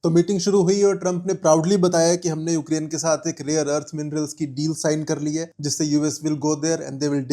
तो मीटिंग शुरू हुई और ट्रंप ने प्राउडली बताया कि हमने यूक्रेन के साथ एक रेयर अर्थ मिनरल्स की डील साइन कर ली है, जिससे US will go there and they will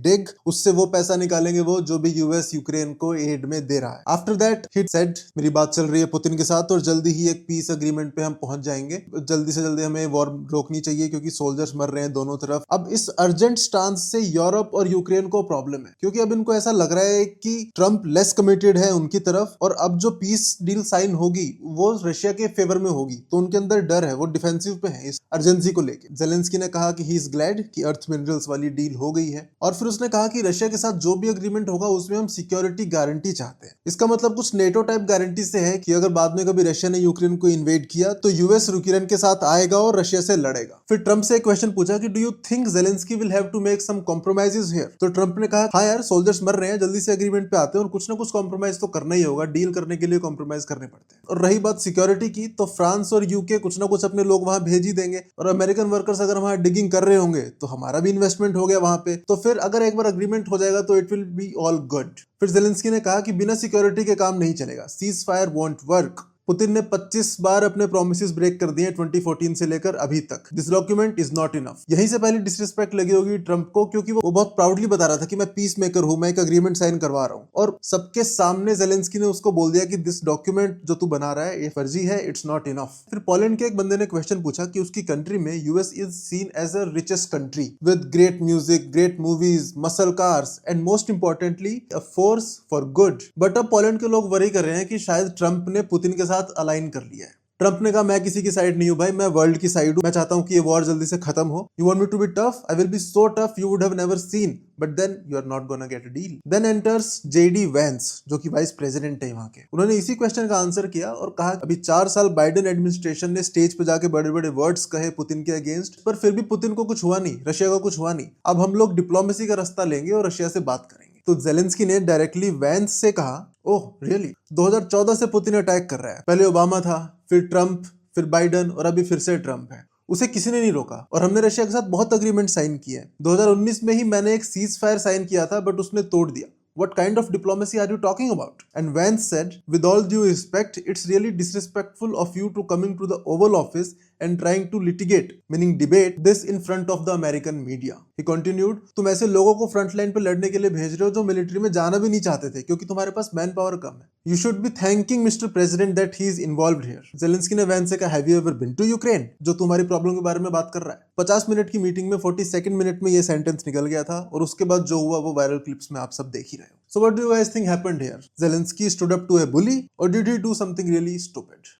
dig उससे वो पैसा निकालेंगे वो जो भी यूएस यूक्रेन को एड में दे रहा है। आफ्टर दैट ही सेड मेरी बात चल रही है पुतिन के साथ और जल्दी ही एक पीस एग्रीमेंट पे हम पहुंच जाएंगे। जल्दी से जल्दी हमें वॉर रोकनी चाहिए क्योंकि सोल्जर्स मर रहे हैं दोनों तरफ। अब इस अर्जेंट स्टांस से यूरोप और यूक्रेन को प्रॉब्लम है क्योंकि अब इनको ऐसा लग रहा है कि ट्रंप लेस कमिटेड है उनकी तरफ और अब जो पीस डील साइन होगी वो रशिया के फेवर में होगी, तो उनके अंदर डर है, वो डिफेंसिव पे है इस अर्जेंसी को लेके। जेलेंस्की ने कहा कि ही इज ग्लैड कि अर्थ मिनरल्स वाली डील हो गई है और फिर उसने कहा कि रशिया के साथ जो भी एग्रीमेंट होगा उसमें हम सिक्योरिटी गारंटी चाहते हैं। इसका मतलब कुछ नेटो टाइप गारंटी से है कि अगर बाद में कभी रशिया ने यूक्रेन को इन्वेड किया तो यूएस यूक्रेन के साथ आएगा और रशिया से लड़ेगा। फिर ट्रंप से एक क्वेश्चन पूछा कि do you think Zelensky will have to make some compromises here? तो ट्रंप ने कहा हाँ यार, सोल्जर्स मर रहे हैं, जल्दी से एग्रीमेंट पे आते हैं और कुछ ना कुछ कॉम्प्रोमाइज तो करना ही होगा, डील करने के लिए कॉम्प्रोमाइज करने पड़ते हैं। और रही बात सिक्योरिटी की, तो फ्रांस और यूके कुछ ना कुछ अपने लोग वहां भेज ही देंगे और अमेरिकन वर्कर्स अगर वहां डिगिंग कर रहे होंगे तो हमारा भी इन्वेस्टमेंट हो गया वहां पे, तो फिर अगर एक बार एग्रीमेंट हो जाएगा तो it will be all good. फिर जेलेंस्की ने कहा कि बिना सिक्योरिटी के काम नहीं चलेगा, cease fire won't work. Putin ने 25 बार अपने प्रोमिसेस ब्रेक कर दिए 2014 से लेकर अभी तक। This document is not enough. यहीं से पहली डिसरिस्पेक्ट लगी होगी ट्रंप को क्योंकि वो बहुत प्राउडली बता रहा था कि मैं पीस मेकर हूं, मैं एक एग्रीमेंट साइन करवा रहा हूं और सबके सामने जेलेंस्की ने उसको बोल दिया कि दिस डॉक्यूमेंट जो तू बना रहा है ये फर्जी है, इट्स नॉट इनफ। फिर पोलैंड के एक बंदे ने क्वेश्चन पूछा कि उसकी कंट्री में US is seen as a richest country with great music, great movies, muscle cars and most importantly a force for good. But अब पोलैंड के लोग वरी कर रहे हैं कि शायद ट्रंप ने पुतिन के साथ अलाइन कर लिया है। ट्रंप ने कहा मैं किसी की साइड नहीं हूं भाई, मैं वर्ल्ड की साइड हूं, मैं चाहता हूं कि ये वॉर जल्दी से खत्म हो। You want me to be tough? I will be so tough you would have never seen, but then you are not gonna get a deal. Then enters JD Vance जो कि वाइस प्रेसिडेंट है वहां के। उन्होंने इसी question का answer किया और कहा अभी 4 साल बाइडेन एडमिनिस्ट्रेशन ने स्टेज पे जाके बड़े बड़े वर्ड्स कहे पुतिन के अगेंस्ट, पर फिर भी पुतिन को कुछ हुआ नहीं, रशिया को कुछ हुआ नहीं। अब हम लोग डिप्लोमेसी का रास्ता लेंगे और रशिया से बात करेंगे। तो जेलेंस्की ने डायरेक्टली वैंस से कहा ओह रियली? 2014 से पुतिन अटैक कर रहा है, पहले ओबामा था, फिर ट्रंप, फिर बाइडन और अभी फिर से ट्रंप है। उसे किसी ने नहीं रोका और हमने रशिया के साथ बहुत एग्रीमेंट साइन किए हैं। 2019 में ही मैंने एक सीज फायर साइन किया था बट उसने तोड़ दिया। What kind of diplomacy are you talking about? And Vance said, with all due respect, it's really disrespectful of you to coming to the Oval Office and trying to litigate, meaning debate, this in front of the American media. He continued, तुम ऐसे लोगों को front line पे लड़ने के लिए भेज रहे हो जो मिलिट्री में जाना भी नहीं चाहते थे क्योंकि तुम्हारे पास मैन पावर कम है। You should be thanking Mr. President that he is involved here. Zelensky ने वैंस से कहा, Have you ever been to Ukraine? जो तुम्हारी प्रॉब्लम के बारे में बात कर रहा है। 50 मिनट की मीटिंग में 42nd मिनट में ये सेंटेंस निकल गया था और उसके बाद जो हुआ वो वायरल क्लिप्स में आप सब देख ही रहे हो। So what do you guys think happened here? Zelensky stood up to a bully or did he do something really stupid?